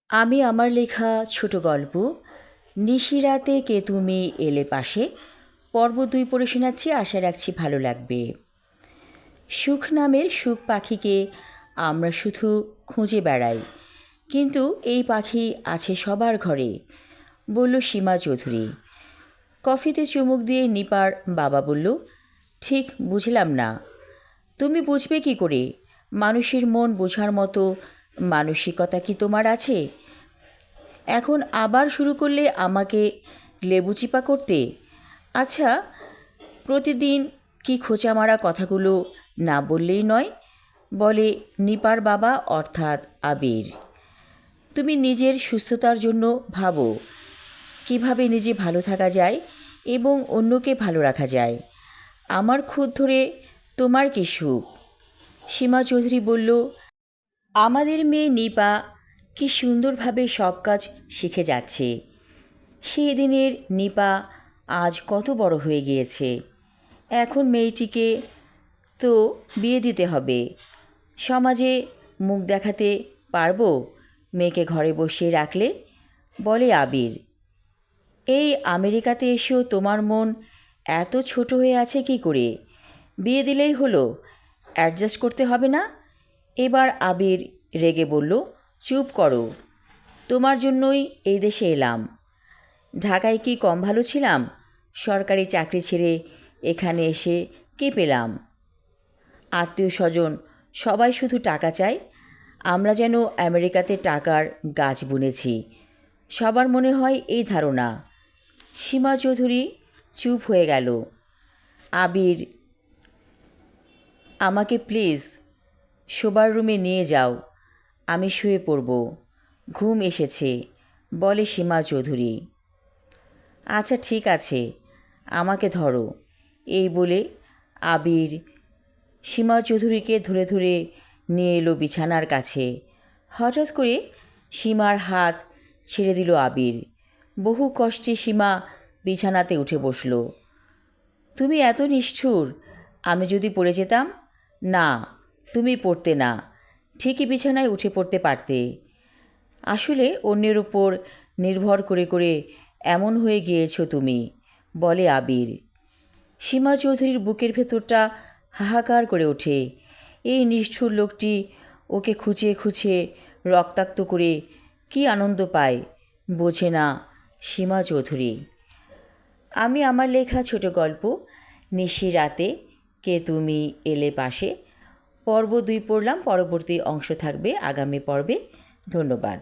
আমি আমার লেখা ছোট গল্প নিশিরাতে কে তুমি এলে পাশে পর্ব ২ পড়ে শোনাচ্ছি। আশা রাখছি ভালো লাগবে। সুখ নামের সুখ পাখিকে আমরা শুধু খুঁজে বেড়াই, কিন্তু এই পাখি আছে সবার ঘরে, বলল সীমা চৌধুরী। কফিতে চুমুক দিয়ে নিপার বাবা বলল, ঠিক বুঝলাম না। তুমি বুঝবে কি করে? মানুষের মন বোঝার মতো মানসিকতা কি তোমার আছে? এখন আবার শুরু করলে আমাকে লেবু চিপা করতে? আচ্ছা, প্রতিদিন কি খোঁচা মারা কথাগুলো না বললেই নয়, বলে নিপার বাবা অর্থাৎ আবির। তুমি নিজের সুস্থতার জন্য ভাবো, কিভাবে নিজে ভালো থাকা যায় এবং অন্যকে ভালো রাখা যায়। আমার খুদ ধরে তোমার কি সুখ? সীমা চৌধুরী বলল, আমাদের মেয়ে নিপা কি সুন্দরভাবে সব কাজ শিখে যাচ্ছে। সেই দিনের নিপা আজ কত বড় হয়ে গিয়েছে। এখন মেয়েটিকে তো বিয়ে দিতে হবে। সমাজে মুখ দেখাতে পারবো মেয়েকে ঘরে বসিয়ে রাখলে, বলে আবির। এই আমেরিকাতে এসেও তোমার মন এত ছোট হয়ে আছে কি করে? বিয়ে দিলেই হলো, অ্যাডজাস্ট করতে হবে না? এবার আবির রেগে বলল, চুপ করো, তোমার জন্যই এই দেশে এলাম। ঢাকায় কি কম ভালো ছিলাম? সরকারি চাকরি ছেড়ে এখানে এসে কী পেলাম? আত্মীয় স্বজন সবাই শুধু টাকা চায়। আমরা যেন আমেরিকাতে টাকার গাছ বুনেছি, সবার মনে হয় এই ধারণা। সীমা চৌধুরী চুপ হয়ে গেল। আবির, আমাকে প্লিজ শোবার রুমে নিয়ে যাও, আমি শুয়ে পড়ব, ঘুম এসেছে, বলে সীমা চৌধুরী। আচ্ছা ঠিক আছে, আমাকে ধরো, এই বলে আবির সীমা চৌধুরীকে ধরে ধরে নিয়ে এলো বিছানার কাছে। হঠাৎ করে সীমার হাত ছেড়ে দিল আবির। বহু কষ্টে সীমা বিছানাতে উঠে বসল। তুমি এত নিষ্ঠুর! আমি যদি পড়ে যেতাম? না, তুমি পড়তে না, ঠিকই বিছানায় উঠে পড়তে পারতে। আসলে অন্যের উপর নির্ভর করে করে এমন হয়ে গিয়েছো তুমি, বলে আবির। সীমা চৌধুরীর বুকের ভেতরটা হাহাকার করে ওঠে। এই নিষ্ঠুর লোকটি ওকে খুঁচিয়ে খুঁচিয়ে রক্তাক্ত করে কি আনন্দ পায় বোঝে না সীমা চৌধুরী। আমি আমার লেখা ছোট গল্প নিশিরাতে কে তুমি এলে পাশে পর্ব ২ পড়লাম। পরবর্তী অংশ থাকবে আগামী পর্বে। ধন্যবাদ।